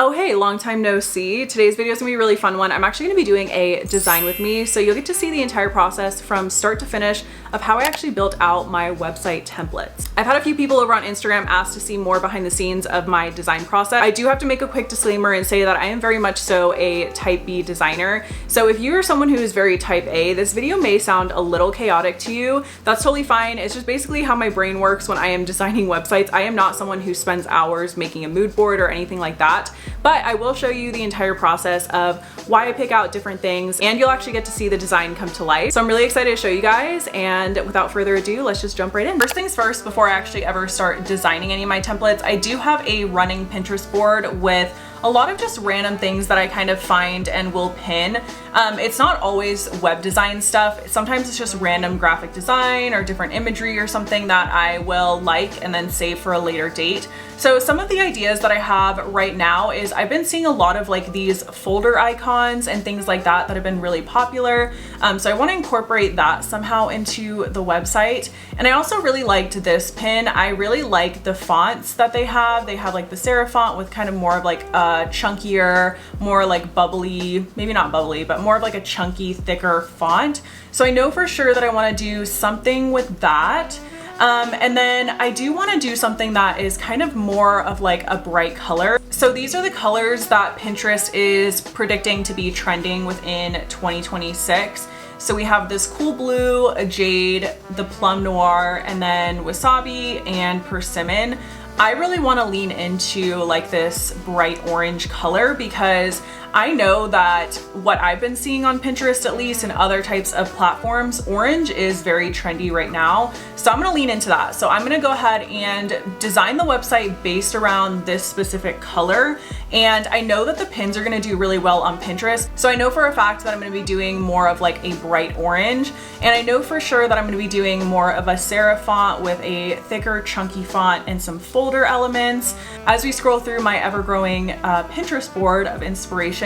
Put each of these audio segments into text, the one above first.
Oh hey, long time no see. Today's video is gonna be a really fun one. I'm actually gonna be doing a design with me, so you'll get to see the entire process from start to finish of how I actually built out my website templates. I've had a few people over on Instagram ask to see more behind the scenes of my design process. I do have to make a quick disclaimer and say that I am very much so a type B designer. So if you're someone who is very type A, this video may sound a little chaotic to you. That's totally fine. It's just basically how my brain works when I am designing websites. I am not someone who spends hours making a mood board or anything like that, but I will show you the entire process of why I pick out different things, and you'll actually get to see the design come to life. So I'm really excited to show you guys, and without further ado, let's just jump right in. First things first, before I actually ever start designing any of my templates, I do have a running Pinterest board with a lot of just random things that I kind of find and will pin. It's not always web design stuff. Sometimes it's just random graphic design or different imagery or something that I will like and then save for a later date. So some of the ideas that I have right now is I've been seeing a lot of like these folder icons and things like that that have been really popular. So I want to incorporate that somehow into the website. And I also really liked this pin. I really like the fonts that they have. They have like the serif font with kind of more of like a chunkier, more like bubbly, maybe not bubbly, but more of like a chunky, thicker font. So I know for sure that I want to do something with that. And then I do want to do something that is kind of more of like a bright color. So these are the colors that Pinterest is predicting to be trending within 2026. So we have this cool blue, a jade, the plum noir, and then wasabi and persimmon. I really want to lean into like this bright orange color because I know that what I've been seeing on Pinterest, at least, and other types of platforms, orange is very trendy right now. So I'm gonna lean into that. So I'm gonna go ahead and design the website based around this specific color. And I know that the pins are gonna do really well on Pinterest. So I know for a fact that I'm gonna be doing more of like a bright orange. And I know for sure that I'm gonna be doing more of a serif font with a thicker, chunky font and some folder elements. As we scroll through my ever-growing Pinterest board of inspiration,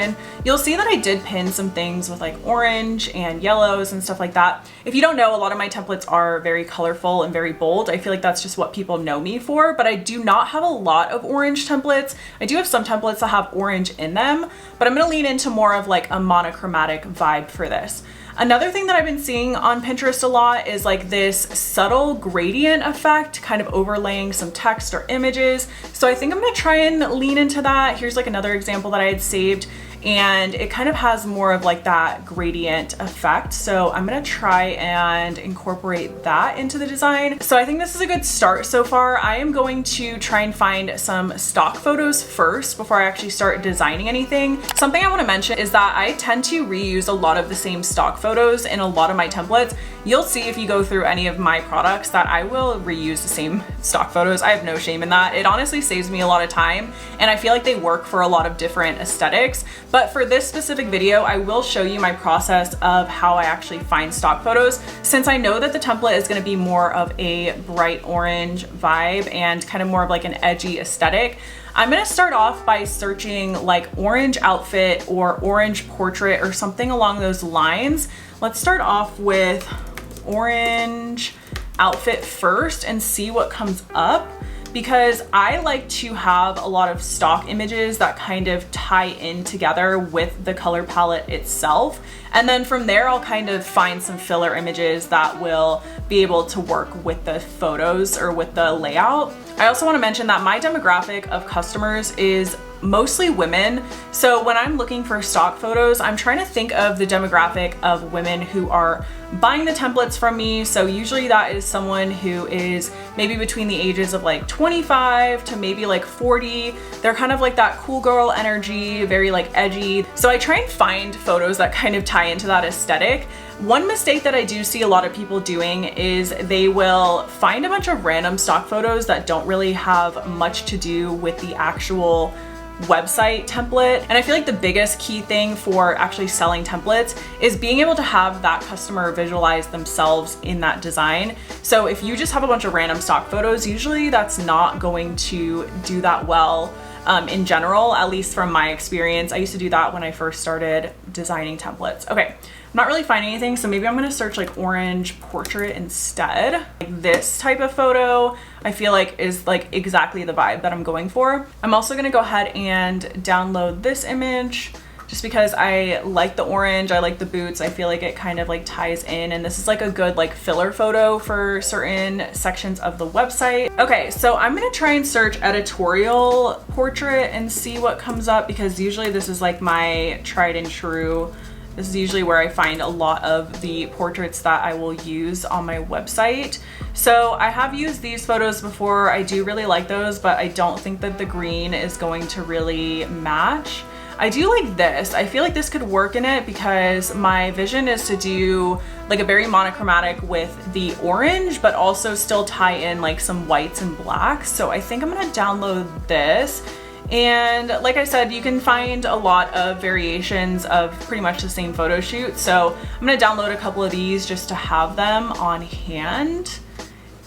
you'll see that I did pin some things with like orange and yellows and stuff like that. If you don't know, a lot of my templates are very colorful and very bold. I feel like that's just what people know me for, but I do not have a lot of orange templates. I do have some templates that have orange in them, but I'm gonna lean into more of like a monochromatic vibe for this. Another thing that I've been seeing on Pinterest a lot is like this subtle gradient effect, kind of overlaying some text or images. So I think I'm gonna try and lean into that. Here's like another example that I had saved, and it kind of has more of like that gradient effect. So I'm gonna try and incorporate that into the design. So I think this is a good start so far. I am going to try and find some stock photos first before I actually start designing anything. Something I wanna mention is that I tend to reuse a lot of the same stock photos in a lot of my templates. You'll see if you go through any of my products that I will reuse the same stock photos. I have no shame in that. It honestly saves me a lot of time, and I feel like they work for a lot of different aesthetics. But for this specific video, I will show you my process of how I actually find stock photos. Since I know that the template is gonna be more of a bright orange vibe and kind of more of like an edgy aesthetic, I'm gonna start off by searching like orange outfit or orange portrait or something along those lines. Let's start off with orange outfit first and see what comes up, because I like to have a lot of stock images that kind of tie in together with the color palette itself. And then from there, I'll kind of find some filler images that will be able to work with the photos or with the layout. I also want to mention that my demographic of customers is mostly women. So when I'm looking for stock photos, I'm trying to think of the demographic of women who are buying the templates from me. So usually that is someone who is maybe between the ages of like 25 to maybe like 40. They're kind of like that cool girl energy, very like edgy. So I try and find photos that kind of tie into that aesthetic. One mistake that I do see a lot of people doing is they will find a bunch of random stock photos that don't really have much to do with the actual website template. And I feel like the biggest key thing for actually selling templates is being able to have that customer visualize themselves in that design. So if you just have a bunch of random stock photos, usually that's not going to do that well. in general, at least from my experience. I used to do that when I first started designing templates. Okay, I'm not really finding anything, so maybe I'm gonna search like orange portrait instead. Like this type of photo, I feel like is like exactly the vibe that I'm going for. I'm also gonna go ahead and download this image just because I like the orange, I like the boots. I feel like it kind of like ties in, and this is like a good like filler photo for certain sections of the website. Okay, so I'm gonna try and search editorial portrait and see what comes up, because usually this is like my tried and true. This is usually where I find a lot of the portraits that I will use on my website. So I have used these photos before. I do really like those, but I don't think that the green is going to really match. I do like this. I feel like this could work in it because my vision is to do like a very monochromatic with the orange, but also still tie in like some whites and blacks. So I think I'm gonna download this. And like I said, you can find a lot of variations of pretty much the same photo shoot. So I'm gonna download a couple of these just to have them on hand.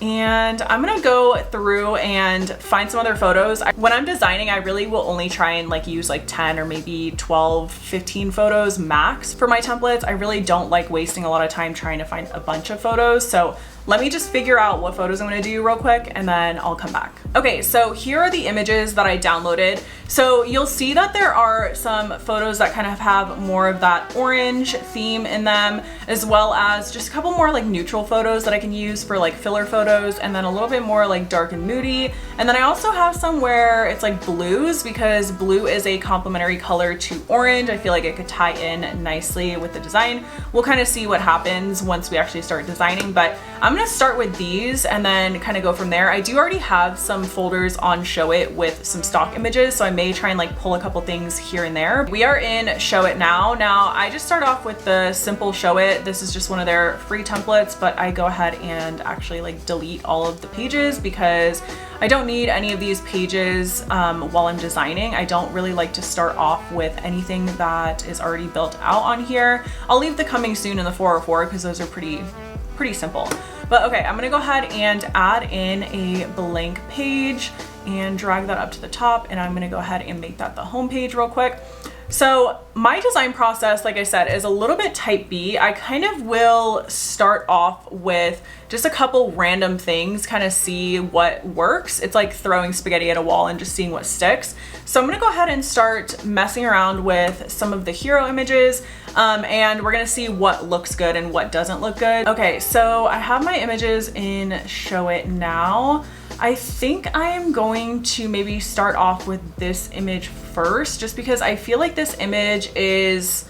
And I'm gonna go through and find some other photos. When I'm designing, I really will only try and like use like 10 or maybe 12, 15 photos max for my templates. I really don't like wasting a lot of time trying to find a bunch of photos. So let me just figure out what photos I'm gonna do real quick and then I'll come back. Okay, so here are the images that I downloaded. So you'll see that there are some photos that kind of have more of that orange theme in them, as well as just a couple more like neutral photos that I can use for like filler photos, and then a little bit more like dark and moody. And then I also have some where it's like blues, because blue is a complementary color to orange. I feel like it could tie in nicely with the design. We'll kind of see what happens once we actually start designing, but I'm gonna start with these and then kind of go from there. I do already have some folders on Showit with some stock images, so I may try and like pull a couple things here and there. We are in Showit now. Now I just start off with the simple Showit. This is just one of their free templates, but I go ahead and actually like delete all of the pages because I don't need any of these pages while I'm designing. I don't really like to start off with anything that is already built out on here. I'll leave the coming soon in the 404 because those are pretty simple. But okay, I'm gonna go ahead and add in a blank page and drag that up to the top, and I'm gonna go ahead and make that the home page real quick. So my design process, like I said, is a little bit type B. I kind of will start off with just a couple random things, kind of see what works. It's like throwing spaghetti at a wall and just seeing what sticks. So I'm gonna go ahead and start messing around with some of the hero images, and we're gonna see what looks good and what doesn't look good. Okay, so I have my images in Showit now. I think I'm going to maybe start off with this image first, just because I feel like this image is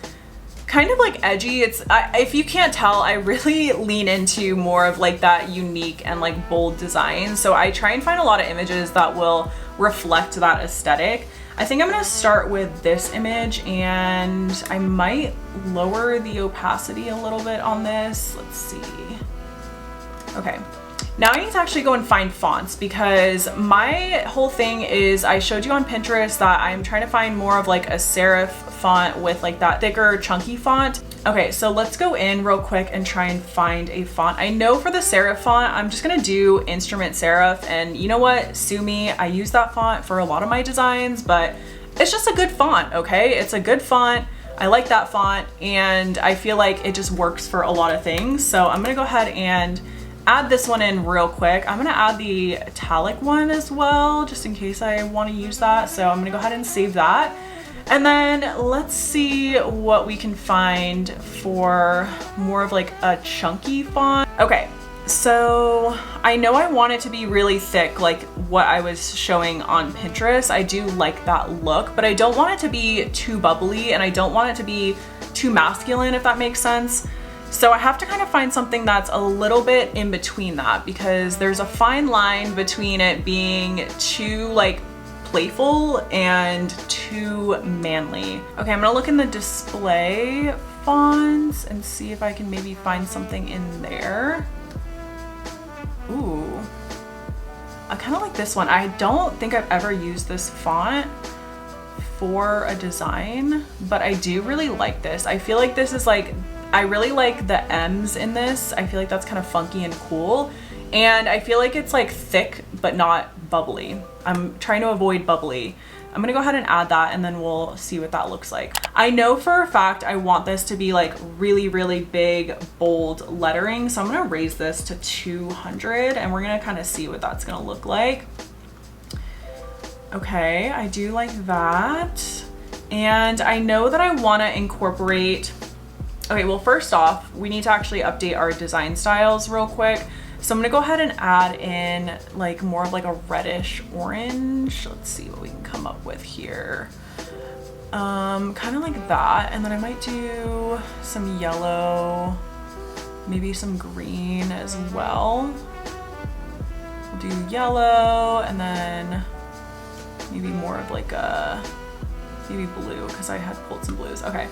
kind of like edgy. If you can't tell, I really lean into more of like that unique and like bold design. So I try and find a lot of images that will reflect that aesthetic. I think I'm gonna start with this image, and I might lower the opacity a little bit on this. Let's see. Okay. Now I need to actually go and find fonts, because my whole thing is, I showed you on Pinterest that I'm trying to find more of like a serif font with like that thicker chunky font. Okay, so let's go in real quick and try and find a font. I know for the serif font, I'm just gonna do instrument serif, and you know what, sue me, I use that font for a lot of my designs, but it's just a good font, okay? It's a good font. I like that font, and I feel like it just works for a lot of things. So I'm gonna go ahead and add this one in real quick. I'm gonna add the italic one as well, just in case I wanna use that. So I'm gonna go ahead and save that. And then let's see what we can find for more of like a chunky font. Okay, so I know I want it to be really thick, like what I was showing on Pinterest. I do like that look, but I don't want it to be too bubbly, and I don't want it to be too masculine, if that makes sense. So I have to kind of find something that's a little bit in between that, because there's a fine line between it being too like playful and too manly. Okay, I'm gonna look in the display fonts and see if I can maybe find something in there. Ooh, I kind of like this one. I don't think I've ever used this font for a design, but I do really like this. I feel like this is like, I really like the M's in this. I feel like that's kind of funky and cool. And I feel like it's like thick, but not bubbly. I'm trying to avoid bubbly. I'm gonna go ahead and add that and then we'll see what that looks like. I know for a fact I want this to be like really, really big, bold lettering. So I'm gonna raise this to 200 and we're gonna kind of see what that's gonna look like. Okay, I do like that. And I know that I wanna incorporate, okay, well, first off, we need to actually update our design styles real quick. So I'm gonna go ahead and add in like more of like a reddish orange. Let's see what we can come up with here. Kind of like that. And then I might do some yellow, maybe some green as well. We'll do yellow and then maybe more of like a, maybe blue because I had pulled some blues. Okay.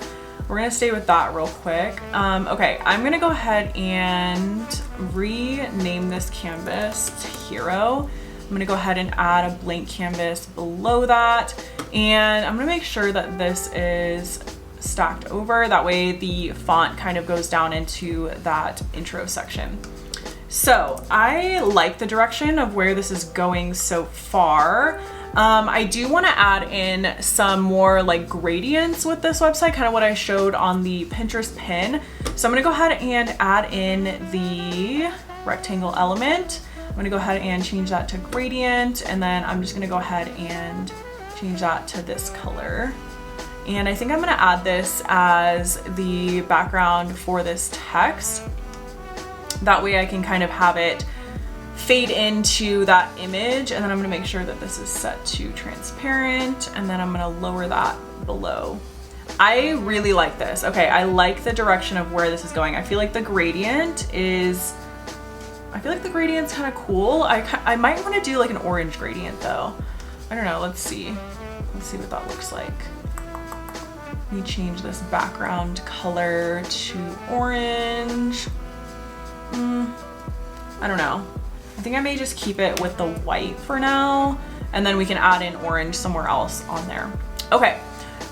We're gonna stay with that real quick. Okay, I'm gonna go ahead and rename this canvas to Hero. I'm gonna go ahead and add a blank canvas below that. And I'm gonna make sure that this is stacked over. That way the font kind of goes down into that intro section. So I like the direction of where this is going so far. I do want to add in some more like gradients with this website, kind of what I showed on the Pinterest pin. So I'm going to go ahead and add in the rectangle element. I'm going to go ahead and change that to gradient, and then I'm just going to go ahead and change that to this color. And I think I'm going to add this as the background for this text. That way I can kind of have it fade into that image, and then I'm gonna make sure that this is set to transparent, and then I'm gonna lower that below. I really like this. Okay, I like the direction of where this is going. I feel like the gradient is, kind of cool. I might want to do like an orange gradient though. I don't know, let's see what that looks like. Let me change this background color to orange. I don't know. I think I may just keep it with the white for now, and then we can add in orange somewhere else on there. Okay,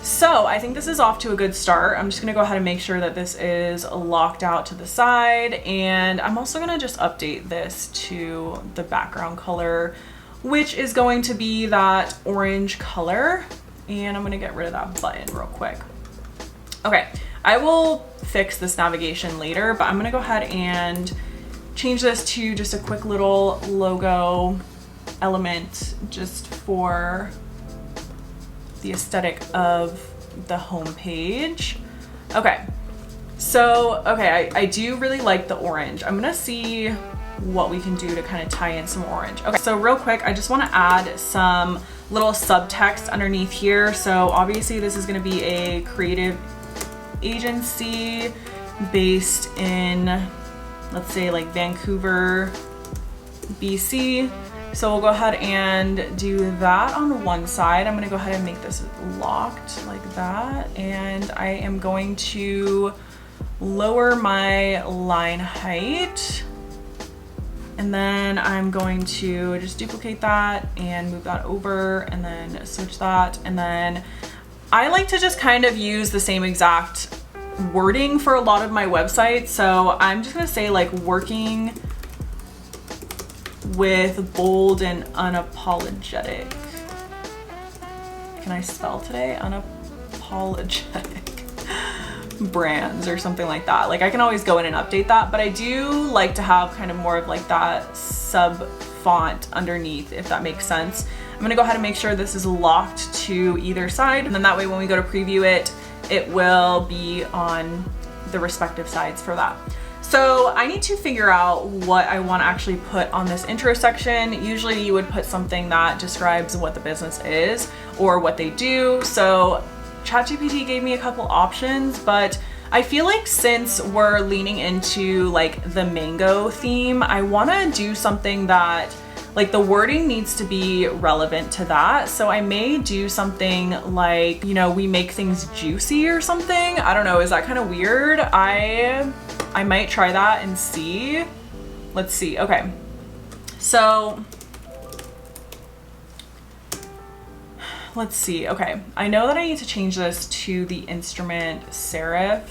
so I think this is off to a good start. I'm just gonna go ahead and make sure that this is locked out to the side, and I'm also gonna just update this to the background color, which is going to be that orange color, and I'm gonna get rid of that button real quick. Okay, I will fix this navigation later, but I'm gonna go ahead and change this to just a quick little logo element just for the aesthetic of the home page. Okay, so, I do really like the orange. I'm gonna see what we can do to kind of tie in some orange. Okay, so real quick, I just wanna add some little subtext underneath here. So obviously this is gonna be a creative agency based in, let's say like Vancouver, BC. So we'll go ahead and do that on one side. I'm gonna go ahead and make this locked like that. And I am going to lower my line height. And then I'm going to just duplicate that and move that over and then switch that. And then I like to just kind of use the same exact wording for a lot of my websites. So I'm just gonna say like working with bold and unapologetic. Can I spell today? Unapologetic brands or something like that. Like I can always go in and update that, but I do like to have kind of more of like that sub font underneath, if that makes sense. I'm gonna go ahead and make sure this is locked to either side, and then that way when we go to preview it, it will be on the respective sides for that. So I need to figure out what I want to actually put on this intro section. Usually you would put something that describes what the business is or what they do. So ChatGPT gave me a couple options, but I feel like since we're leaning into like the mango theme, I want to do something that like the wording needs to be relevant to that. So I may do something like, you know, we make things juicy or something. I don't know, is that kind of weird? I might try that and see. Let's see. Okay. So let's see. Okay. I know that I need to change this to the instrument serif,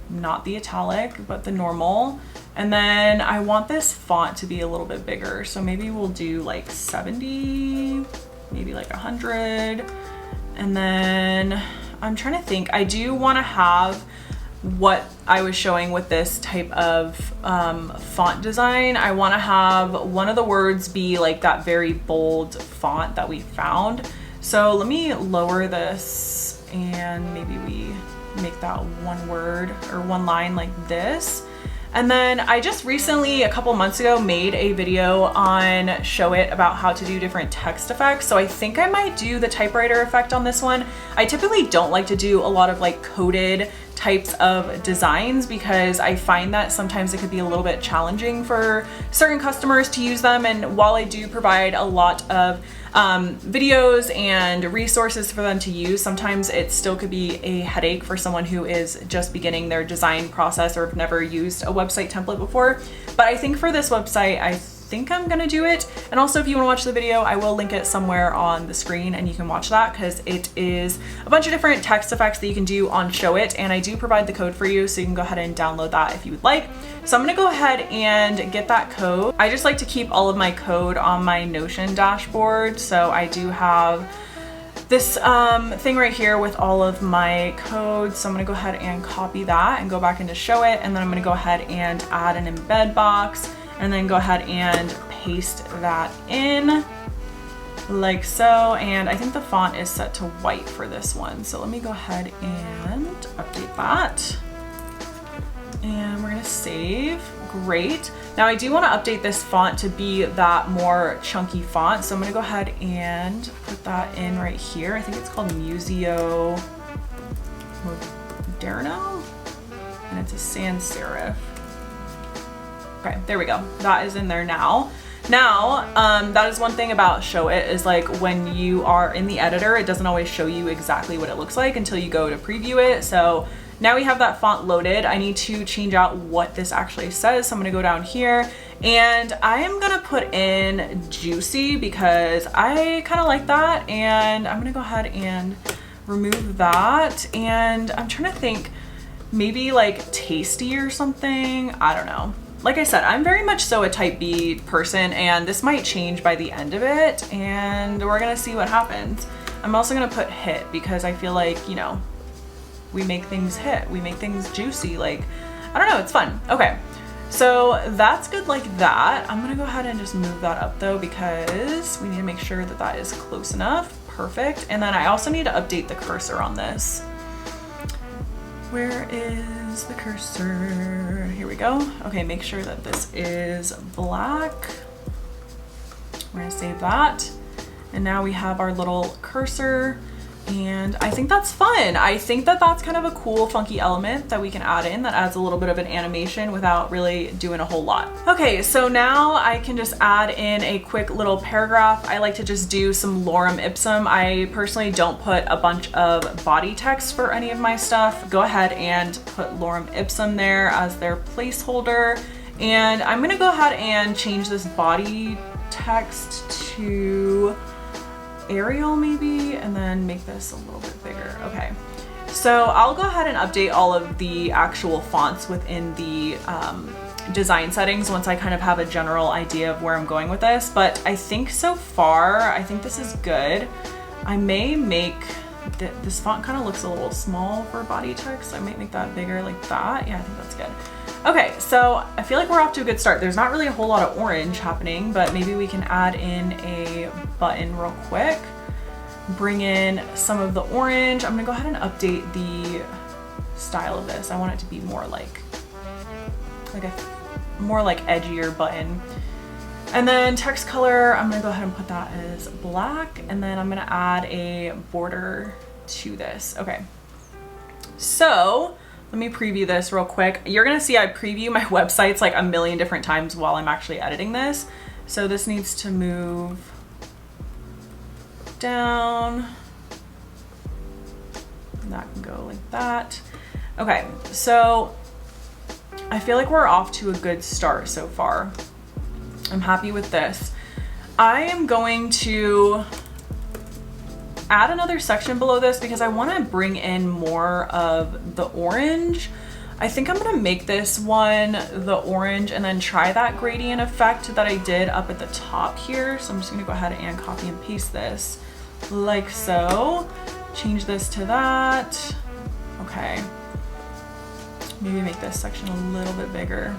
not the italic, but the normal. And then I want this font to be a little bit bigger. So maybe we'll do like 70. maybe like 100. And then I'm trying to think, I do want to have what I was showing with this type of font design. I want to have one of the words be like that very bold font that we found. So let me lower this and maybe we make that one word or one line like this. And then I just recently, a couple months ago, made a video on Showit about how to do different text effects. So I think I might do the typewriter effect on this one. I typically don't like to do a lot of like coded types of designs because I find that sometimes it could be a little bit challenging for certain customers to use them. And while I do provide a lot of videos and resources for them to use, sometimes it still could be a headache for someone who is just beginning their design process or have never used a website template before. But I think for this website, I think I'm gonna do it. And also if you wanna watch the video, I will link it somewhere on the screen and you can watch that because it is a bunch of different text effects that you can do on Showit, and I do provide the code for you, so you can go ahead and download that if you would like. So I'm gonna go ahead and get that code. I just like to keep all of my code on my Notion dashboard. So I do have this thing right here with all of my code. So I'm gonna go ahead and copy that and go back into Showit, and then I'm gonna go ahead and add an embed box and then go ahead and paste that in like so. And I think the font is set to white for this one. So let me go ahead and update that. And we're gonna save. Great. Now I do want to update this font to be that more chunky font. So I'm gonna go ahead and put that in right here. I think it's called Museo Moderno, and it's a sans serif. Okay, there we go. That is in there now. Now, that is one thing about Showit is like when you are in the editor, it doesn't always show you exactly what it looks like until you go to preview it. So now we have that font loaded. I need to change out what this actually says. So I'm gonna go down here and I am gonna put in juicy because I kind of like that. And I'm gonna go ahead and remove that. And I'm trying to think, maybe like tasty or something. I don't know. Like I said, I'm very much so a type B person, and this might change by the end of it, and we're gonna see what happens. I'm also gonna put hit because I feel like, you know, we make things hit, we make things juicy. Like, I don't know, it's fun. Okay, so that's good like that. I'm gonna go ahead and just move that up though because we need to make sure that that is close enough. Perfect. And then I also need to update the cursor on this. Where is the cursor? Here we go. Okay, make sure that this is black. We're gonna save that. And now we have our little cursor, and I think that's fun. I think that that's kind of a cool, funky element that we can add in that adds a little bit of an animation without really doing a whole lot. Okay, so now I can just add in a quick little paragraph. I like to just do some lorem ipsum. I personally don't put a bunch of body text for any of my stuff. Go ahead and put lorem ipsum there as their placeholder. And I'm gonna go ahead and change this body text to Arial maybe, and then make this a little bit bigger. Okay, so I'll go ahead and update all of the actual fonts within the design settings once I kind of have a general idea of where I'm going with this. But I think so far, I think this is good. I may make this font kind of looks a little small for body text. So I might make that bigger like that. Yeah, I think that's good. Okay, so I feel like we're off to a good start. There's not really a whole lot of orange happening, but maybe we can add in a button real quick. Bring in some of the orange. I'm gonna go ahead and update the style of this. I want it to be more like a more like edgier button. And then text color, I'm gonna go ahead and put that as black, and then I'm gonna add a border to this. Okay, so let me preview this real quick. You're gonna see I preview my websites like a million different times while I'm actually editing this. So this needs to move down. That can go like that. Okay, so I feel like we're off to a good start so far. I'm happy with this. I am going to add another section below this because I want to bring in more of the orange. I think I'm gonna make this one the orange and then try that gradient effect that I did up at the top here. So I'm just gonna go ahead and copy and paste this like so. Change this to that. Okay. Maybe make this section a little bit bigger.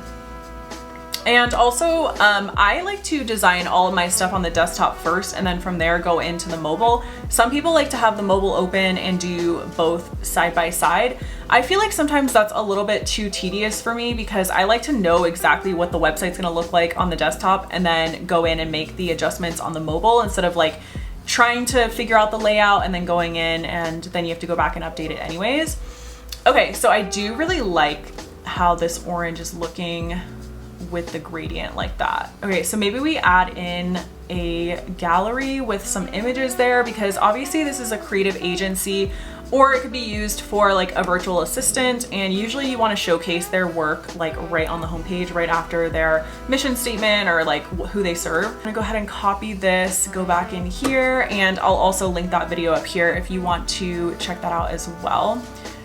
And also, I like to design all of my stuff on the desktop first and then from there go into the mobile. Some people like to have the mobile open and do both side by side. I feel like sometimes that's a little bit too tedious for me because I like to know exactly what the website's gonna look like on the desktop and then go in and make the adjustments on the mobile instead of like trying to figure out the layout and then going in and then you have to go back and update it anyways. Okay, so I do really like how this orange is looking with the gradient like that. Okay, so maybe we add in a gallery with some images there because obviously this is a creative agency, or it could be used for like a virtual assistant, and usually you want to showcase their work like right on the homepage, right after their mission statement or like who they serve. I'm gonna go ahead and copy this, go back in here, and I'll also link that video up here if you want to check that out as well.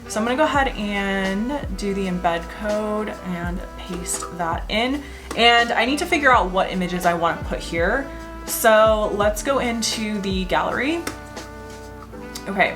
So I'm gonna go ahead and do the embed code and paste that in. And I need to figure out what images I want to put here. So let's go into the gallery. Okay.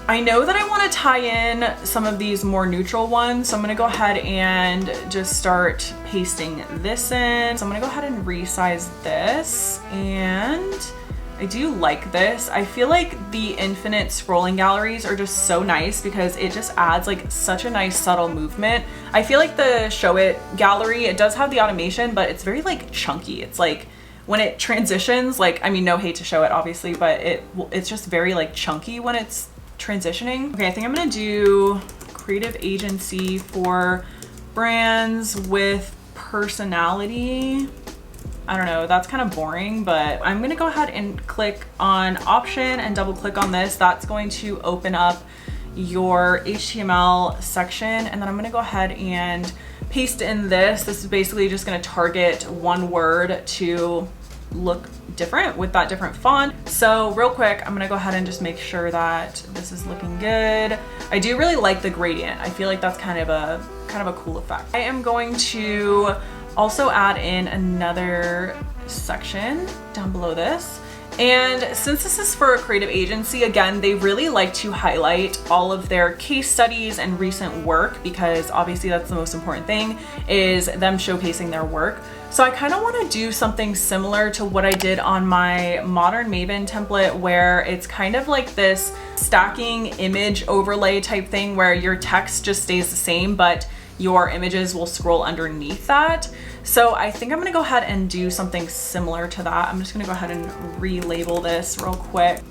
I know that I want to tie in some of these more neutral ones. So I'm gonna go ahead and just start pasting this in. So I'm gonna go ahead and resize this, and I do like this. I feel like the infinite scrolling galleries are just so nice because it just adds like such a nice subtle movement. I feel like the Showit gallery, it does have the automation, but it's very like chunky. It's like when it transitions, like, I mean, no hate to Showit obviously, but it's just very like chunky when it's transitioning. Okay, I think I'm gonna do creative agency for brands with personality. I don't know, that's kind of boring, but I'm gonna go ahead and click on option and double click on this. That's going to open up your HTML section, and then I'm gonna go ahead and paste in this. This is basically just gonna target one word to look different with that different font. So real quick, I'm gonna go ahead and just make sure that this is looking good. I do really like the gradient. I feel like that's kind of a cool effect. I am going to also add in another section down below this. And since this is for a creative agency, again, they really like to highlight all of their case studies and recent work because obviously that's the most important thing, is them showcasing their work. So I kind of want to do something similar to what I did on my Modern Maven template, where it's kind of like this stacking image overlay type thing where your text just stays the same, but your images will scroll underneath that. So I think I'm gonna go ahead and do something similar to that. I'm just gonna go ahead and relabel this real quick.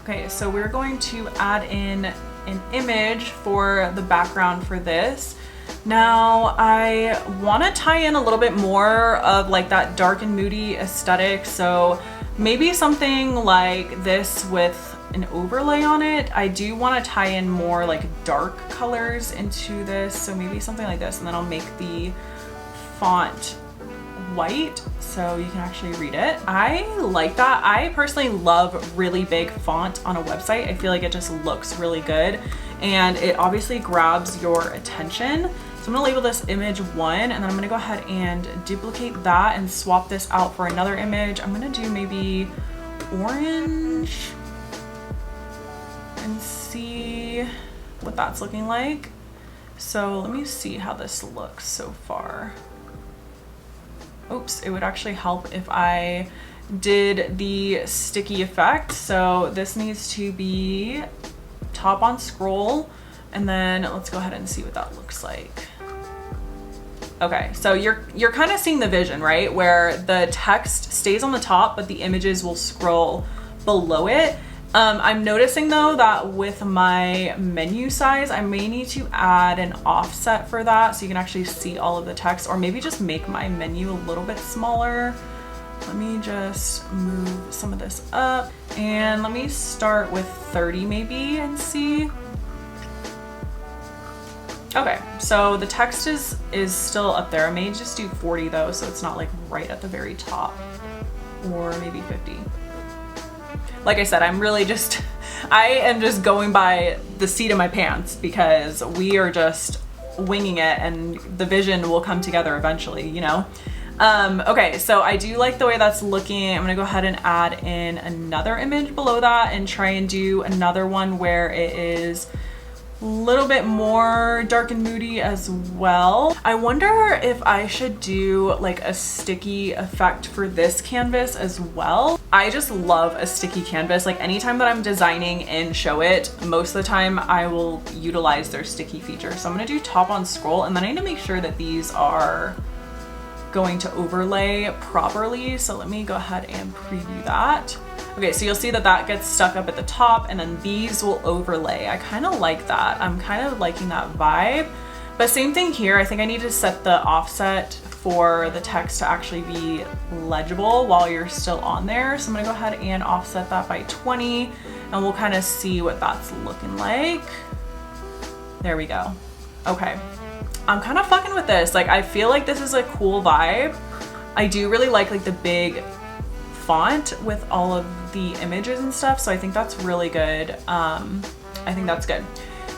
Okay, so we're going to add in an image for the background for this. Now I want to tie in a little bit more of like that dark and moody aesthetic. So maybe something like this with an overlay on it. I do want to tie in more like dark colors into this. So maybe something like this, and then I'll make the font white so you can actually read it. I like that. I personally love really big font on a website. I feel like it just looks really good and it obviously grabs your attention. So I'm gonna label this image 1, and then I'm gonna go ahead and duplicate that and swap this out for another image. I'm gonna do maybe orange and see what that's looking like. So let me see how this looks so far. Oops, it would actually help if I did the sticky effect. So this needs to be top on scroll, and then let's go ahead and see what that looks like. Okay, so you're kind of seeing the vision, right? Where the text stays on the top, but the images will scroll below it. I'm noticing though that with my menu size, I may need to add an offset for that so you can actually see all of the text, or maybe just make my menu a little bit smaller. Let me just move some of this up, and let me start with 30 maybe and see. Okay, so the text is still up there. I may just do 40 though, so it's not like right at the very top, or maybe 50. Like I said, I am just going by the seat of my pants because we are just winging it and the vision will come together eventually, you know? Okay, so I do like the way that's looking. I'm gonna go ahead and add in another image below that and try and do another one where it is a little bit more dark and moody as well. I wonder if I should do like a sticky effect for this canvas as well. I just love a sticky canvas. Like anytime that I'm designing in Showit, most of the time I will utilize their sticky feature. So I'm gonna do top on scroll, and then I need to make sure that these are going to overlay properly. So let me go ahead and preview that. Okay, so you'll see that that gets stuck up at the top and then these will overlay. I kind of like that. I'm kind of liking that vibe. But same thing here. I think I need to set the offset for the text to actually be legible while you're still on there. So I'm gonna go ahead and offset that by 20 and we'll kind of see what that's looking like. There we go. Okay, I'm kind of fucking with this. Like, I feel like this is a cool vibe. I do really like the big font with all of the images and stuff, so I think that's really good. I think that's good.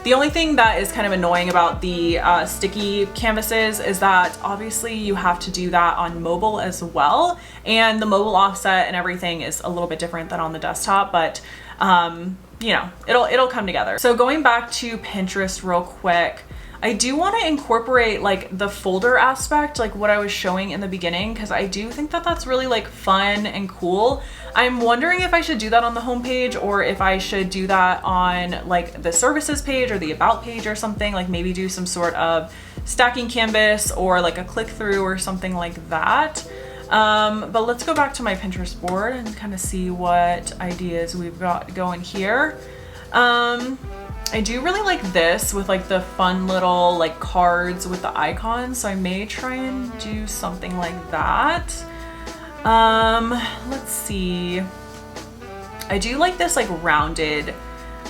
The only thing that is kind of annoying about the sticky canvases is that obviously you have to do that on mobile as well, and the mobile offset and everything is a little bit different than on the desktop, but you know, it'll come together. So going back to Pinterest real quick, I do want to incorporate like the folder aspect, like what I was showing in the beginning, because I do think that that's really like fun and cool. I'm wondering if I should do that on the homepage or if I should do that on like the services page or the about page or something, like maybe do some sort of stacking canvas or like a click through or something like that. But let's go back to my Pinterest board and kind of see what ideas we've got going here. I do really like this with like the fun little like cards with the icons, so I may try and do something like that. Let's see. I do like this like rounded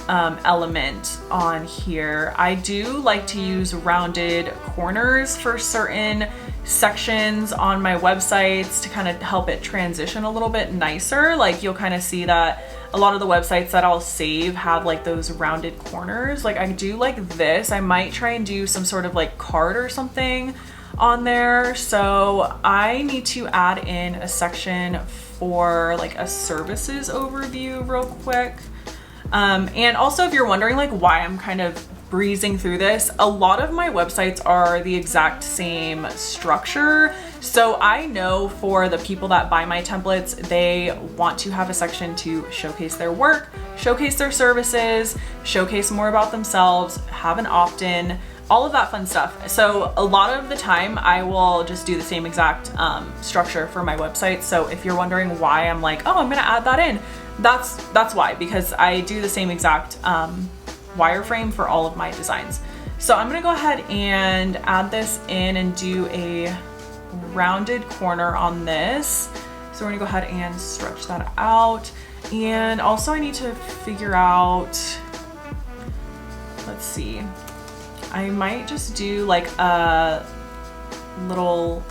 element on here. I do like to use rounded corners for certain sections on my websites to kind of help it transition a little bit nicer. Like you'll kind of see that a lot of the websites that I'll save have like those rounded corners. Like I do like this. I might try and do some sort of like card or something on there. So I need to add in a section for like a services overview real quick. And also if you're wondering like why I'm kind of breezing through this, a lot of my websites are the exact same structure. So I know for the people that buy my templates, they want to have a section to showcase their work, showcase their services, showcase more about themselves, have an opt-in, all of that fun stuff. So a lot of the time I will just do the same exact structure for my website. So if you're wondering why I'm like, oh, I'm gonna add that in, that's why, because I do the same exact wireframe for all of my designs. So I'm gonna go ahead and add this in and do a rounded corner on this. So we're gonna go ahead and stretch that out. And also I need to figure out, let's see, I might just do like a little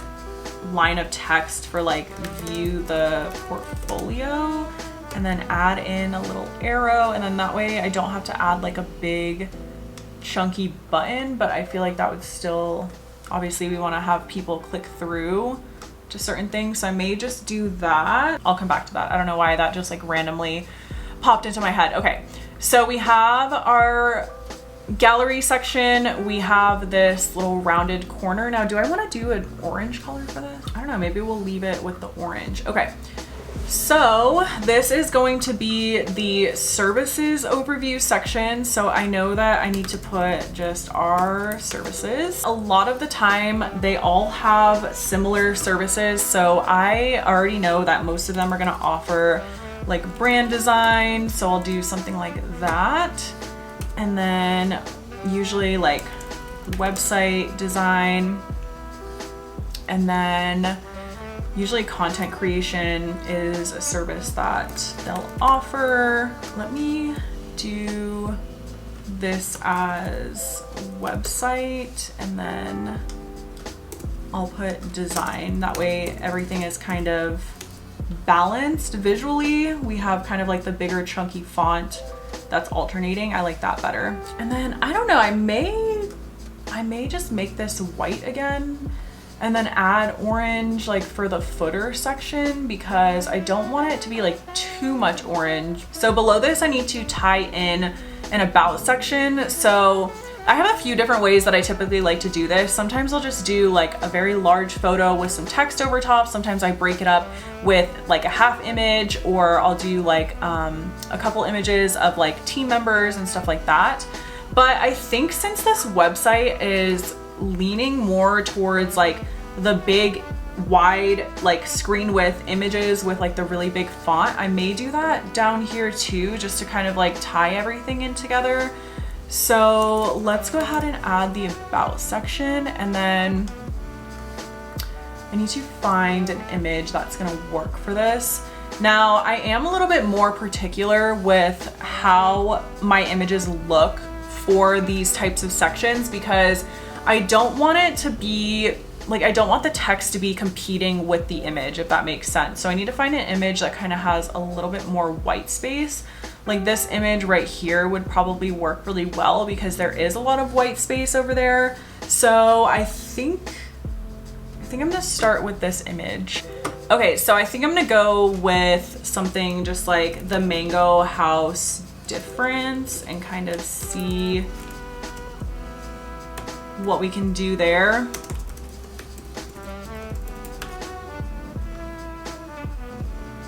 line of text for like view the portfolio, and then add in a little arrow, and then that way I don't have to add like a big chunky button, but I feel like that would still, obviously we want to have people click through to certain things, so I may just do that. I'll come back to that. I don't know why that just like randomly popped into my head. Okay, so we have our gallery section, we have this little rounded corner. Now do I want to do an orange color for this? I don't know, maybe we'll leave it with the orange. Okay, so this is going to be the services overview section. So I know that I need to put just our services. A lot of the time they all have similar services, so I already know that most of them are going to offer like brand design, so I'll do something like that. And then usually like website design, and then usually content creation is a service that they'll offer. Let me do this as website, and then I'll put design. That way everything is kind of balanced visually. We have kind of like the bigger chunky font that's alternating. I like that better. And then I don't know, I may just make this white again and then add orange like for the footer section, because I don't want it to be like too much orange. So below this, I need to tie in an about section. So I have a few different ways that I typically like to do this. Sometimes I'll just do like a very large photo with some text over top. Sometimes I break it up with like a half image, or I'll do like a couple images of like team members and stuff like that. But I think since this website is leaning more towards like the big wide like screen width images with like the really big font, I may do that down here too, just to kind of like tie everything in together. So let's go ahead and add the about section, and then I need to find an image that's gonna work for this. Now I am a little bit more particular with how my images look for these types of sections, because I don't want it to be like, I don't want the text to be competing with the image, if that makes sense. So I need to find an image that kind of has a little bit more white space. Like this image right here would probably work really well because there is a lot of white space over there. So I think I'm gonna start with this image. Okay, so I think I'm gonna go with something just like the Mango House difference and kind of see what we can do there.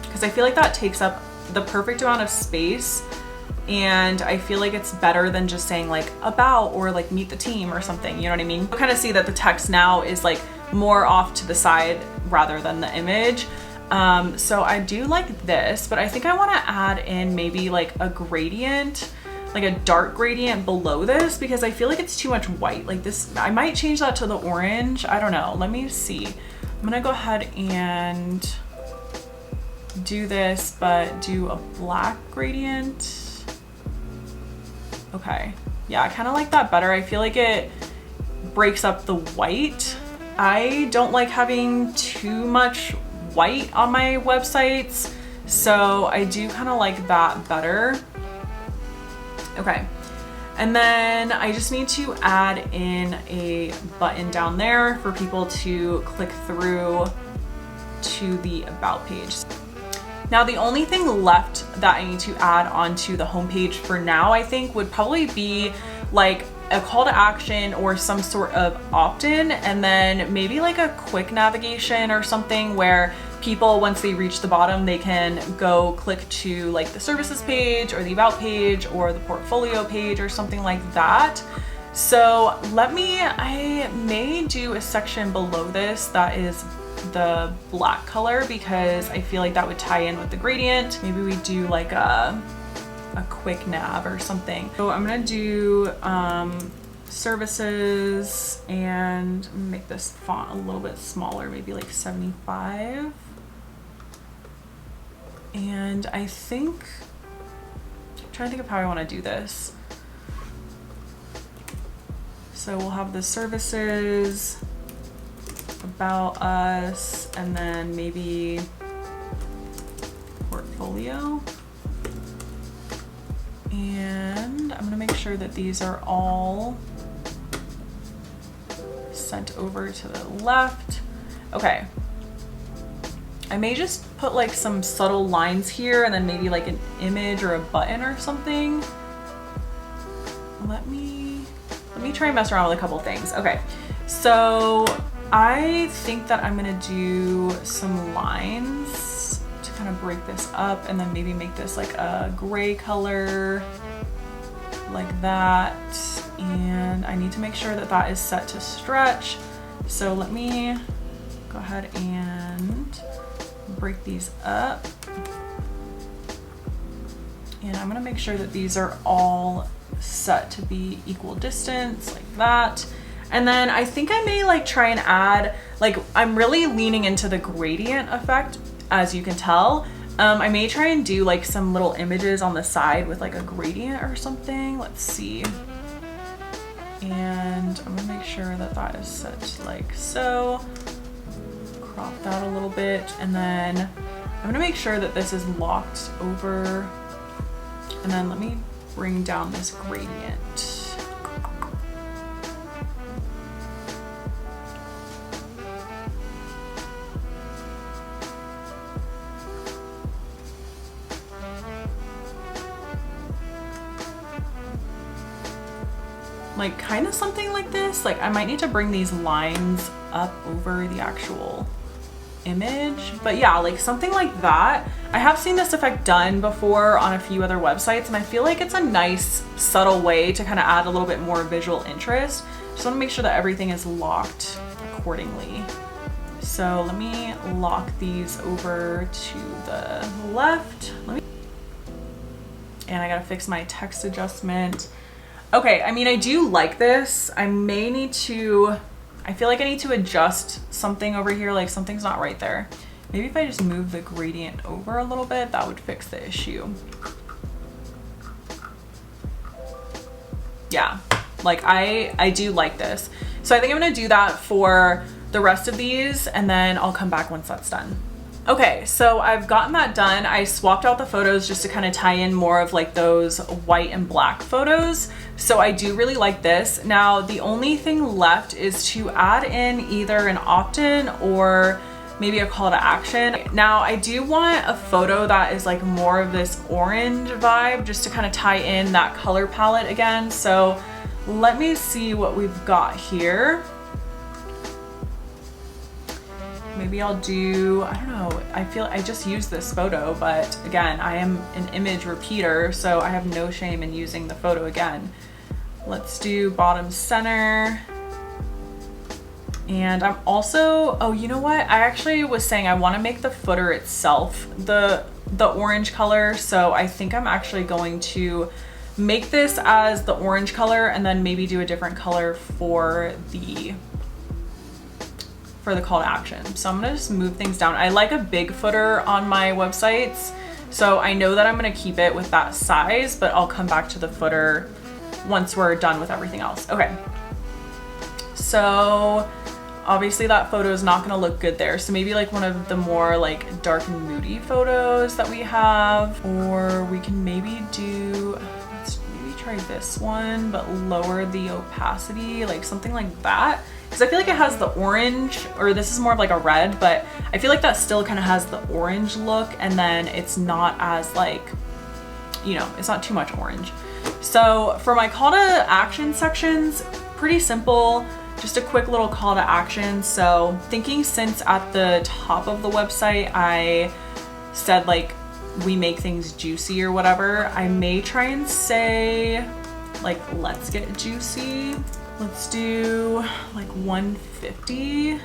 Because I feel like that takes up the perfect amount of space, and I feel like it's better than just saying like about or like meet the team or something, you know what I mean? You'll kind of see that the text now is like more off to the side rather than the image. So I do like this, but I think I want to add in maybe like a gradient, like a dark gradient below this, because I feel like it's too much white. Like this, I might change that to the orange. I don't know. Let me see. I'm gonna go ahead and do this, but do a black gradient. Okay. Yeah, I kind of like that better. I feel like it breaks up the white. I don't like having too much white on my websites, so I do kind of like that better. Okay, and then I just need to add in a button down there for people to click through to the about page. Now the only thing left that I need to add onto the homepage for now, I think, would probably be like a call to action or some sort of opt-in, and then maybe like a quick navigation or something where people, once they reach the bottom, they can go click to like the services page or the about page or the portfolio page or something like that. So I may do a section below this that is the black color, because I feel like that would tie in with the gradient. Maybe we do like a quick nav or something. So I'm gonna do services and make this font a little bit smaller, maybe like 75. And I think, I'm trying to think of how I want to do this. So we'll have the services, about us, and then maybe portfolio. And I'm gonna make sure that these are all sent over to the left. Okay. I may just put like some subtle lines here and then maybe like an image or a button or something. Let me try and mess around with a couple things. Okay, so I think that I'm gonna do some lines to kind of break this up, and then maybe make this like a gray color like that. And I need to make sure that that is set to stretch. So let me go ahead and break these up. And I'm gonna make sure that these are all set to be equal distance like that. And then I think I may like try and add, like, I'm really leaning into the gradient effect, as you can tell. I may try and do like some little images on the side with like a gradient or something. Let's see. And I'm gonna make sure that that is set like so. Crop that a little bit, and then I'm gonna make sure that this is locked over, and then let me bring down this gradient. Like kind of something like this. Like I might need to bring these lines up over the actual image, but yeah, like something like that. I have seen this effect done before on a few other websites, and I feel like it's a nice subtle way to kind of add a little bit more visual interest. Just want to make sure that everything is locked accordingly. So let me lock these over to the left. And I gotta fix my text adjustment. Okay, I mean, I do like this. I may need to, I feel like I need to adjust something over here, like something's not right there. Maybe if I just move the gradient over a little bit, that would fix the issue. Yeah, like I do like this. So I think I'm gonna do that for the rest of these, and then I'll come back once that's done. Okay, so I've gotten that done. I swapped out the photos just to kind of tie in more of like those white and black photos. So I do really like this. Now, the only thing left is to add in either an opt-in or maybe a call to action. Now, I do want a photo that is like more of this orange vibe just to kind of tie in that color palette again. So let me see what we've got here. Maybe I'll do, I don't know, I feel I just used this photo, but again, I am an image repeater, so I have no shame in using the photo again. Let's do bottom center. And I'm also, oh, you know what? I actually was saying I want to make the footer itself the orange color, so I think I'm actually going to make this as the orange color and then maybe do a different color for the call to action. So I'm gonna just move things down. I like a big footer on my websites, so I know that I'm gonna keep it with that size, but I'll come back to the footer once we're done with everything else. Okay, so obviously that photo is not gonna look good there, so maybe like one of the more like dark and moody photos that we have, or we can maybe do, let's maybe try this one but lower the opacity, like something like that. Because I feel like it has the orange, or this is more of like a red, but I feel like that still kind of has the orange look, and then it's not as like, you know, it's not too much orange. So for my call to action sections, pretty simple, just a quick little call to action. So thinking since at the top of the website, I said like, we make things juicy or whatever, I may try and say like, let's get juicy. Let's do like 150,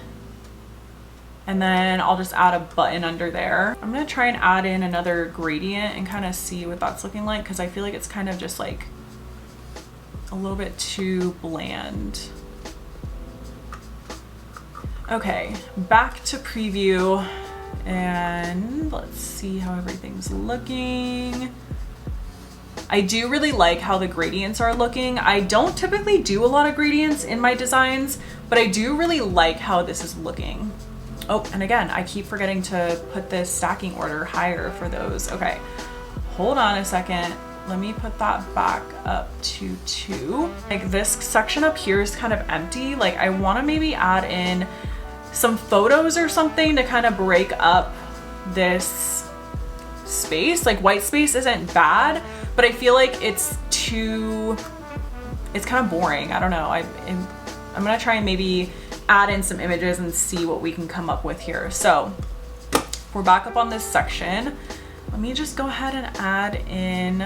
and then I'll just add a button under there. I'm gonna try and add in another gradient and kind of see what that's looking like, because I feel like it's kind of just like a little bit too bland. Okay, back to preview, and let's see how everything's looking. I do really like how the gradients are looking. I don't typically do a lot of gradients in my designs, but I do really like how this is looking. Oh, and again, I keep forgetting to put this stacking order higher for those. Okay, hold on a second. Let me put that back up to 2. Like this section up here is kind of empty. Like I want to maybe add in some photos or something to kind of break up this space. Like white space isn't bad, but I feel like it's kind of boring. I don't know. I'm gonna try and maybe add in some images and see what we can come up with here. So we're back up on this section. Let me just go ahead and add in,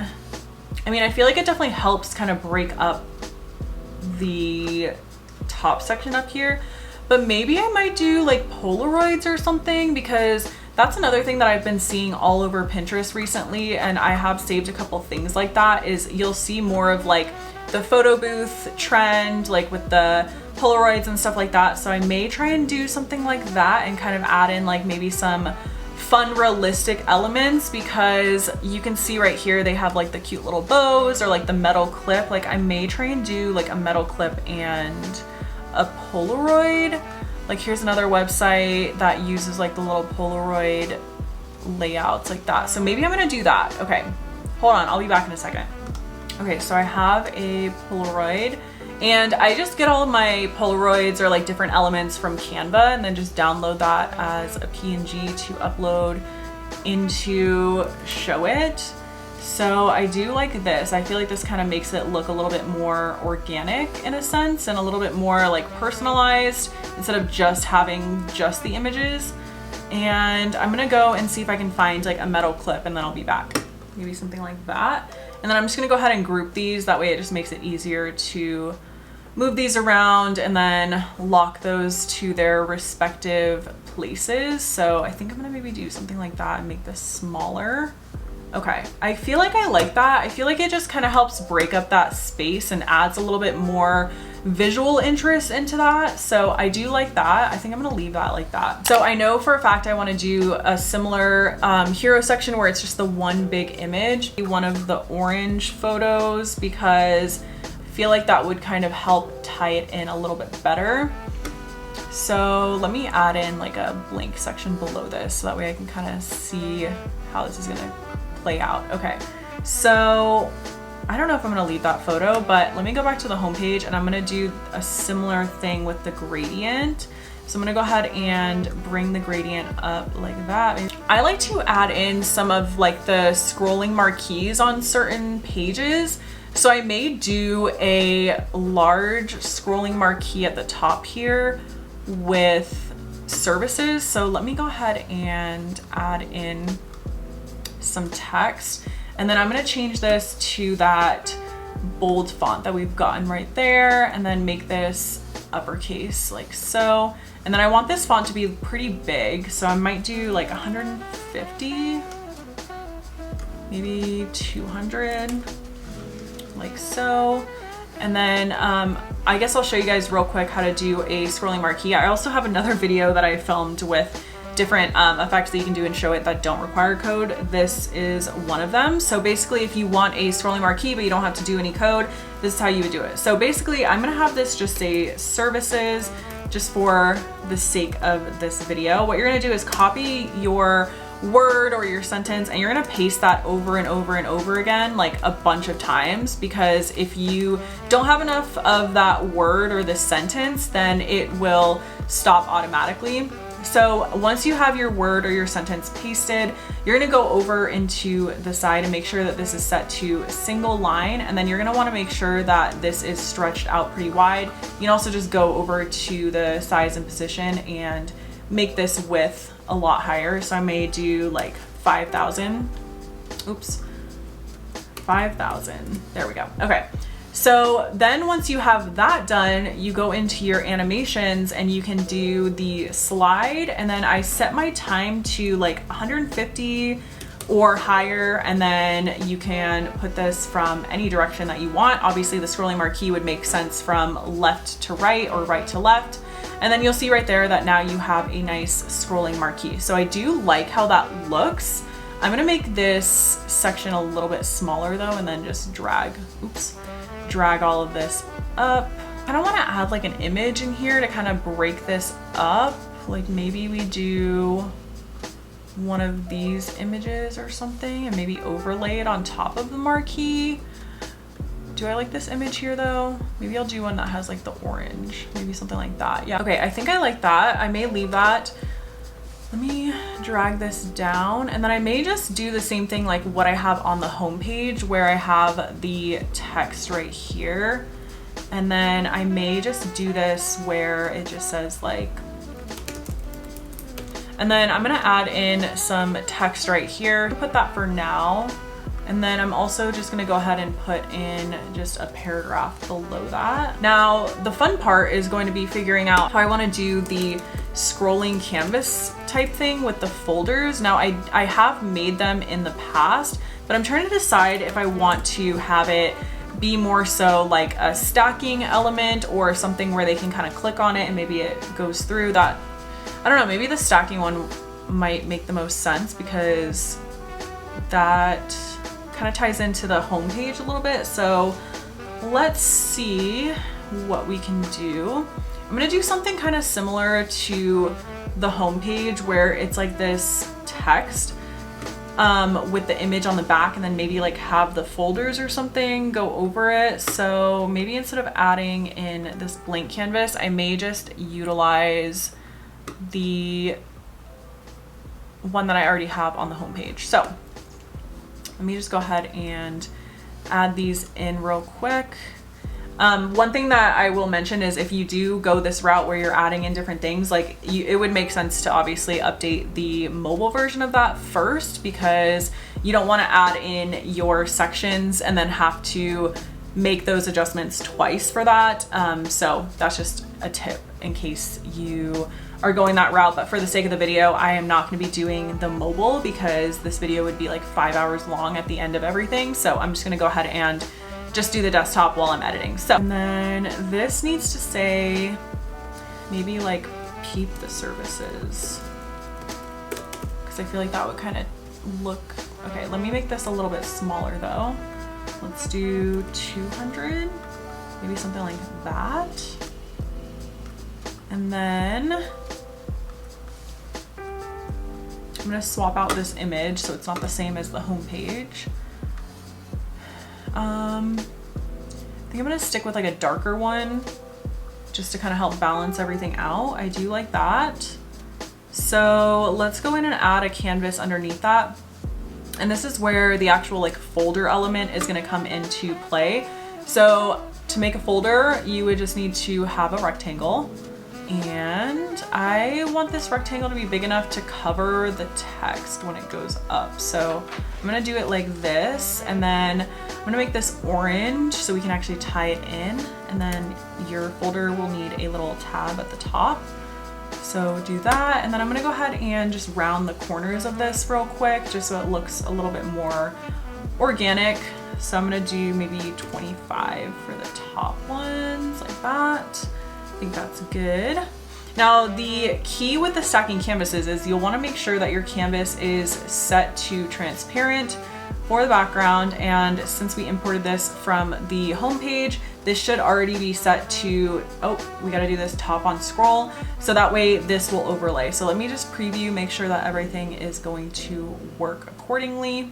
I mean, I feel like it definitely helps kind of break up the top section up here, but maybe I might do like Polaroids or something, because that's another thing that I've been seeing all over Pinterest recently, and I have saved a couple things like that, is you'll see more of like the photo booth trend, like with the Polaroids and stuff like that. So I may try and do something like that and kind of add in like maybe some fun realistic elements, because you can see right here they have like the cute little bows or like the metal clip. Like I may try and do like a metal clip and a Polaroid. Like here's another website that uses like the little Polaroid layouts like that. So maybe I'm gonna do that. Okay, hold on, I'll be back in a second. Okay, so I have a Polaroid, and I just get all of my Polaroids or like different elements from Canva and then just download that as a PNG to upload into Showit. So I do like this. I feel like this kind of makes it look a little bit more organic in a sense, and a little bit more like personalized instead of just having just the images. And I'm gonna go and see if I can find like a metal clip, and then I'll be back. Maybe something like that. And then I'm just gonna go ahead and group these. That way it just makes it easier to move these around and then lock those to their respective places. So I think I'm gonna maybe do something like that and make this smaller. Okay, I feel like I like that. I feel like it just kind of helps break up that space and adds a little bit more visual interest into that. So I do like that. I think I'm gonna leave that like that. So I know for a fact I wanna do a similar hero section where it's just the one big image, one of the orange photos, because I feel like that would kind of help tie it in a little bit better. So let me add in like a blank section below this so that way I can kind of see how this is gonna play out. Okay, so I don't know if I'm gonna leave that photo, but let me go back to the homepage and I'm gonna do a similar thing with the gradient. So I'm gonna go ahead and bring the gradient up like that. I like to add in some of like the scrolling marquees on certain pages. So I may do a large scrolling marquee at the top here with services. So let me go ahead and add in some text, and then I'm going to change this to that bold font that we've gotten right there, and then make this uppercase like so. And then I want this font to be pretty big, so I might do like 150, maybe 200, like so. And then I guess I'll show you guys real quick how to do a scrolling marquee. I also have another video that I filmed with different effects that you can do in Showit that don't require code. This is one of them. So basically, if you want a scrolling marquee but you don't have to do any code, this is how you would do it. So basically, I'm gonna have this just say services just for the sake of this video. What you're gonna do is copy your word or your sentence, and you're gonna paste that over and over and over again, like a bunch of times, because if you don't have enough of that word or this sentence, then it will stop automatically. So once you have your word or your sentence pasted, you're gonna go over into the side and make sure that this is set to a single line, and then you're gonna wanna make sure that this is stretched out pretty wide. You can also just go over to the size and position and make this width a lot higher. So I may do like 5,000. Oops, 5,000. There we go. Okay. So then once you have that done, you go into your animations and you can do the slide. And then I set my time to like 150 or higher. And then you can put this from any direction that you want. Obviously the scrolling marquee would make sense from left to right or right to left. And then you'll see right there that now you have a nice scrolling marquee. So I do like how that looks. I'm gonna make this section a little bit smaller though, and then just drag all of this up. I don't want to add like an image in here to kind of break this up. Like maybe we do one of these images or something and maybe overlay it on top of the marquee. Do I like this image here though? Maybe I'll do one that has like the orange, maybe something like that. Yeah, okay, I think I like that. I may leave that. Let me drag this down, and then I may just do the same thing like what I have on the home page, where I have the text right here. And then I may just do this where it just says like, and then I'm gonna add in some text right here. Put that for now. And then I'm also just gonna go ahead and put in just a paragraph below that. Now, the fun part is going to be figuring out how I wanna do the scrolling canvas type thing with the folders. Now, I have made them in the past, but I'm trying to decide if I want to have it be more so like a stacking element or something where they can kind of click on it and maybe it goes through that. I don't know, maybe the stacking one might make the most sense because that kind of ties into the homepage a little bit. So let's see what we can do. I'm gonna do something kind of similar to the homepage where it's like this text with the image on the back, and then maybe like have the folders or something go over it. So maybe instead of adding in this blank canvas, I may just utilize the one that I already have on the homepage. So let me just go ahead and add these in real quick. One thing that I will mention is if you do go this route where you're adding in different things, like it would make sense to obviously update the mobile version of that first, because you don't want to add in your sections and then have to make those adjustments twice for that. So that's just a tip in case you are going that route. But for the sake of the video, I am not going to be doing the mobile because this video would be like 5 hours long at the end of everything. So I'm just going to go ahead and just do the desktop while I'm editing. So, and then this needs to say maybe like peep the services, because I feel like that would kind of look, okay, let me make this a little bit smaller though. Let's do 200, maybe something like that. And then I'm gonna swap out this image so it's not the same as the home page. I think I'm gonna stick with like a darker one just to kind of help balance everything out. I do like that. So let's go in and add a canvas underneath that. And this is where the actual like folder element is gonna come into play. So to make a folder, you would just need to have a rectangle. And I want this rectangle to be big enough to cover the text when it goes up. So I'm gonna do it like this, and then I'm gonna make this orange so we can actually tie it in. And then your folder will need a little tab at the top. So do that, and then I'm gonna go ahead and just round the corners of this real quick, just so it looks a little bit more organic. So I'm gonna do maybe 25 for the top ones, like that. I think that's good. Now the key with the stacking canvases is you'll want to make sure that your canvas is set to transparent for the background, and since we imported this from the home page, this should already be set to, oh, we got to do this top on scroll, so that way this will overlay. So let me just preview, make sure that everything is going to work accordingly.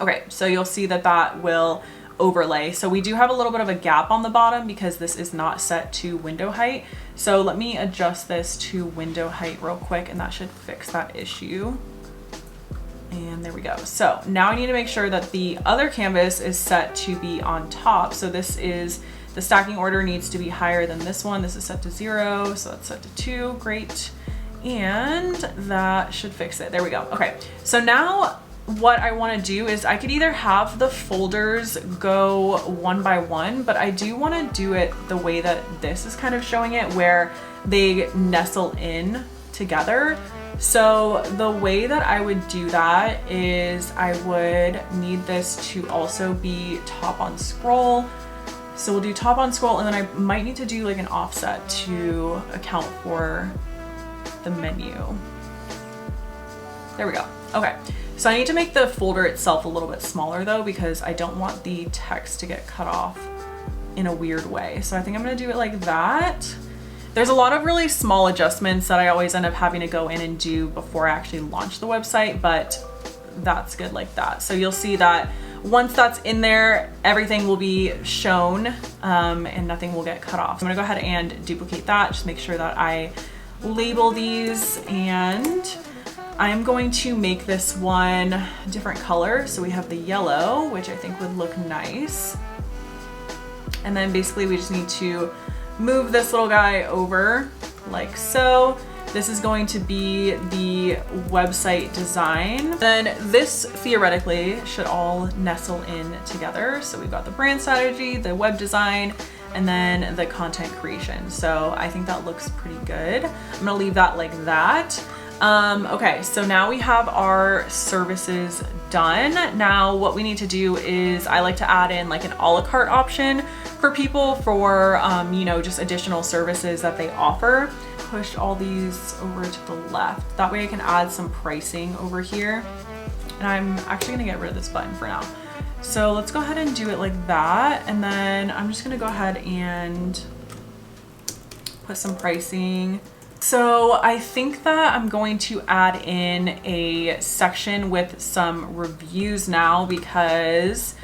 Okay, so you'll see that that will overlay. So we do have a little bit of a gap on the bottom because this is not set to window height. So let me adjust this to window height real quick, and that should fix that issue. And there we go. So now I need to make sure that the other canvas is set to be on top. So this is, the stacking order needs to be higher than this one. This is set to 0, so that's set to 2, great. And that should fix it. There we go. Okay, so now what I want to do is I could either have the folders go one by one, but I do want to do it the way that this is kind of showing it, where they nestle in together. So the way that I would do that is I would need this to also be top on scroll. So we'll do top on scroll, and then I might need to do like an offset to account for the menu. There we go. Okay. So I need to make the folder itself a little bit smaller though, because I don't want the text to get cut off in a weird way. So I think I'm gonna do it like that. There's a lot of really small adjustments that I always end up having to go in and do before I actually launch the website, but that's good like that. So you'll see that once that's in there, everything will be shown and nothing will get cut off. So I'm gonna go ahead and duplicate that, just make sure that I label these, and I'm going to make this one a different color. So we have the yellow, which I think would look nice. And then basically we just need to move this little guy over like so. This is going to be the website design. Then this theoretically should all nestle in together. So we've got the brand strategy, the web design, and then the content creation. So I think that looks pretty good. I'm gonna leave that like that. Okay, so now we have our services done. Now what we need to do is I like to add in like an a la carte option for people for, you know, just additional services that they offer. Push all these over to the left. That way I can add some pricing over here. And I'm actually gonna get rid of this button for now. So let's go ahead and do it like that. And then I'm just gonna go ahead and put some pricing. So I think that I'm going to add in a section with some reviews now, because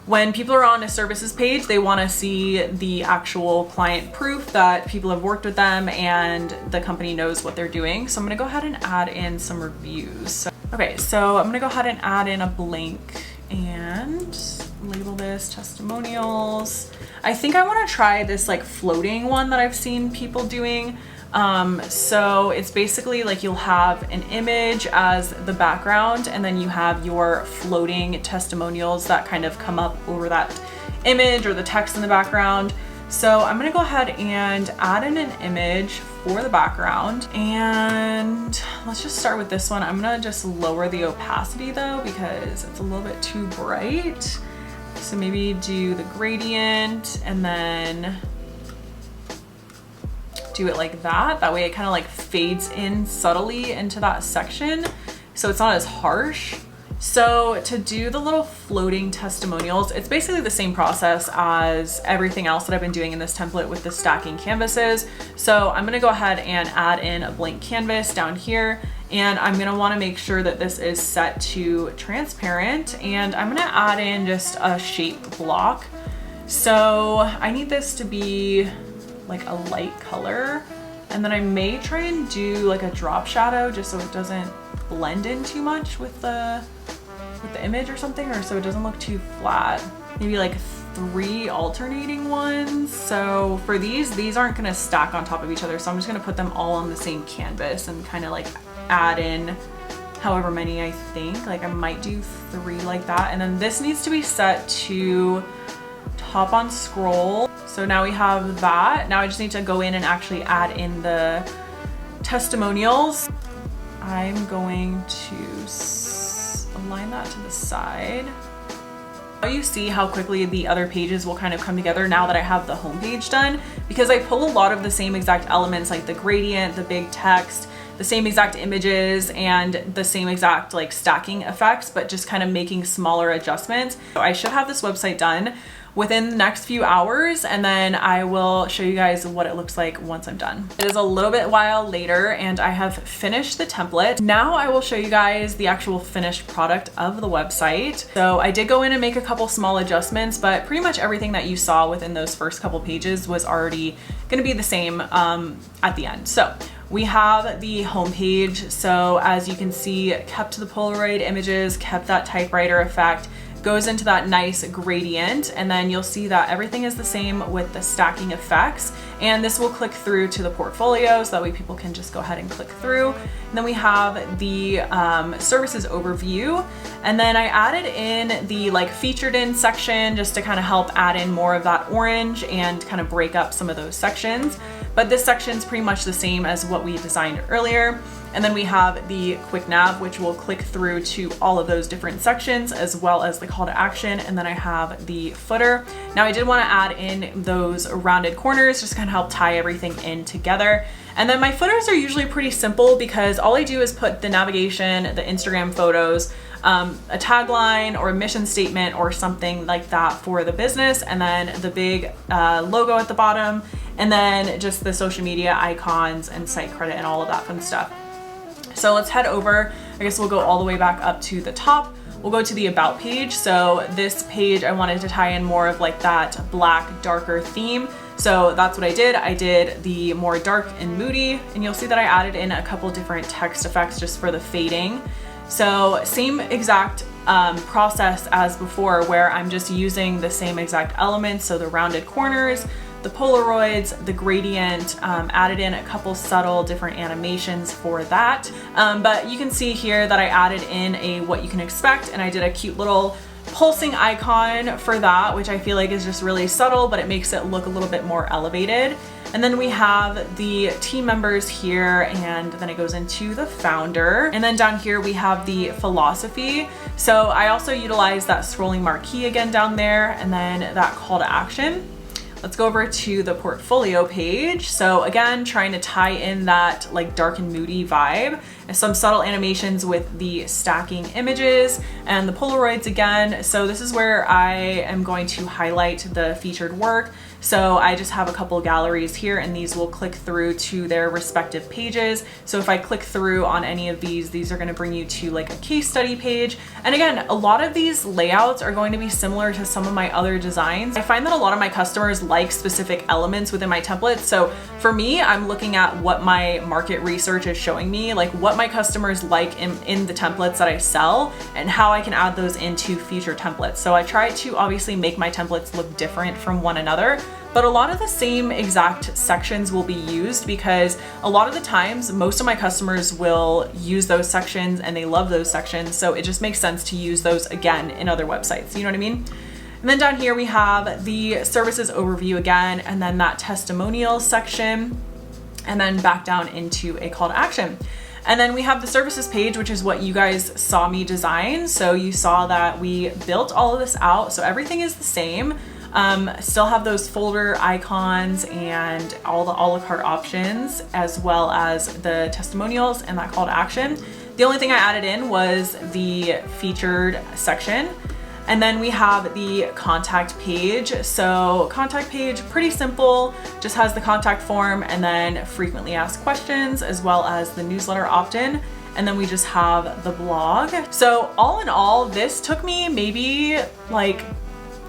when people are on a services page, they want to see the actual client proof that people have worked with them and the company knows what they're doing. So I'm going to go ahead and add in some reviews. Okay, so I'm going to go ahead and add in a blank and label this testimonials. I think I want to try this like floating one that I've seen people doing. So it's basically like you'll have an image as the background, and then you have your floating testimonials that kind of come up over that image or the text in the background. So I'm gonna go ahead and add in an image for the background, and let's just start with this one. I'm gonna just lower the opacity though, because it's a little bit too bright. So maybe do the gradient and then do it like that. That way it kind of like fades in subtly into that section, so it's not as harsh. So to do the little floating testimonials, it's basically the same process as everything else that I've been doing in this template with the stacking canvases. So I'm gonna go ahead and add in a blank canvas down here, and I'm gonna wanna make sure that this is set to transparent, and I'm gonna add in just a shape block. So I need this to be like a light color, and then I may try and do like a drop shadow just so it doesn't blend in too much with the image or something, or so it doesn't look too flat. Maybe like 3 alternating ones. So for these aren't gonna stack on top of each other, so I'm just gonna put them all on the same canvas and kind of like add in however many I think. Like I might do 3 like that, and then this needs to be set to top on scroll. So now we have that. Now I just need to go in and actually add in the testimonials. I'm going to align that to the side. Now you see how quickly the other pages will kind of come together now that I have the homepage done, because I pull a lot of the same exact elements, like the gradient, the big text, the same exact images, and the same exact like stacking effects, but just kind of making smaller adjustments. So I should have this website done within the next few hours, and then I will show you guys what it looks like once I'm done. It is a little bit while later and I have finished the template. Now I will show you guys the actual finished product of the website. So I did go in and make a couple small adjustments, but pretty much everything that you saw within those first couple pages was already gonna be the same at the end. So we have the homepage. So as you can see, kept the Polaroid images, kept that typewriter effect, goes into that nice gradient, and then you'll see that everything is the same with the stacking effects, and this will click through to the portfolio, so that way people can just go ahead and click through. And then we have the services overview, and then I added in the like featured in section just to kind of help add in more of that orange and kind of break up some of those sections. But this section is pretty much the same as what we designed earlier. And then we have the quick nav, which will click through to all of those different sections, as well as the call to action. And then I have the footer. Now I did want to add in those rounded corners, just kind of help tie everything in together. And then my footers are usually pretty simple, because all I do is put the navigation, the Instagram photos, a tagline or a mission statement or something like that for the business, and then the big logo at the bottom, and then just the social media icons and site credit and all of that fun stuff. So let's head over. I guess we'll go all the way back up to the top. We'll go to the about page. So this page, I wanted to tie in more of like that black, darker theme. So that's what I did. I did the more dark and moody, and you'll see that I added in a couple different text effects just for the fading. So same exact process as before, where I'm just using the same exact elements. So the rounded corners, the Polaroids, the gradient, added in a couple subtle different animations for that. But you can see here that I added in a what you can expect, and I did a cute little pulsing icon for that, which I feel like is just really subtle, but it makes it look a little bit more elevated. And then we have the team members here, and then it goes into the founder. And then down here we have the philosophy. So I also utilize that scrolling marquee again down there, and then that call to action. let's go over to the portfolio page. So again, trying to tie in that like dark and moody vibe, and some subtle animations with the stacking images and the Polaroids again. So this is where I am going to highlight the featured work. So I just have a couple galleries here, and these will click through to their respective pages. So if I click through on any of these are going to bring you to like a case study page. And again, a lot of these layouts are going to be similar to some of my other designs. I find that a lot of my customers like specific elements within my templates. So for me, I'm looking at what my market research is showing me, like what my customers like in the templates that I sell and how I can add those into future templates. So I try to obviously make my templates look different from one another, but a lot of the same exact sections will be used because a lot of the times most of my customers will use those sections and they love those sections. So it just makes sense to use those again in other websites. You know what I mean? And then down here we have the services overview again, and then that testimonial section, and then back down into a call to action. And then we have the services page, which is what you guys saw me design. So you saw that we built all of this out. So everything is the same. Still have those folder icons and all the a la carte options, as well as the testimonials and that call to action. The only thing I added in was the featured section. And then we have the contact page. So contact page, pretty simple, just has the contact form and then frequently asked questions, as well as the newsletter opt-in. And then we just have the blog. So all in all, this took me maybe like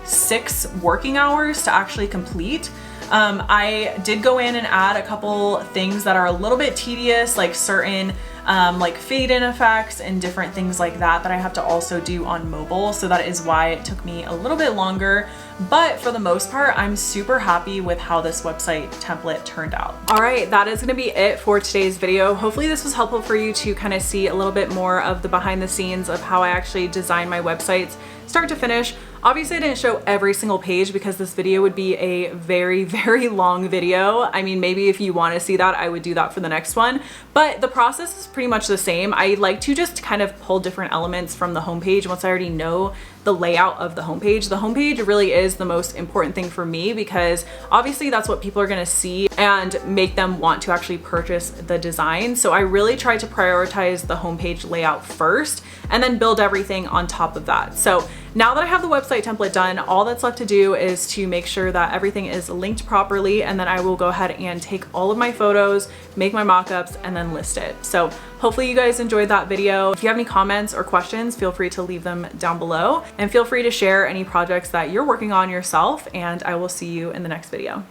6 working hours to actually complete. I did go in and add a couple things that are a little bit tedious, like certain like fade in effects and different things like that I have to also do on mobile. So that is why it took me a little bit longer. But for the most part, I'm super happy with how this website template turned out. All right, that is gonna be it for today's video. Hopefully this was helpful for you to kind of see a little bit more of the behind the scenes of how I actually design my websites start to finish. Obviously I didn't show every single page because this video would be a very, very long video. I mean, maybe if you want to see that, I would do that for the next one, but the process is pretty much the same. I like to just kind of pull different elements from the homepage once I already know the layout of the homepage. The homepage really is the most important thing for me because obviously that's what people are going to see and make them want to actually purchase the design. So I really try to prioritize the homepage layout first and then build everything on top of that. So now that I have the website template done, all that's left to do is to make sure that everything is linked properly, and then I will go ahead and take all of my photos, make my mockups, and then list it. So hopefully you guys enjoyed that video. If you have any comments or questions, feel free to leave them down below, and feel free to share any projects that you're working on yourself, and I will see you in the next video.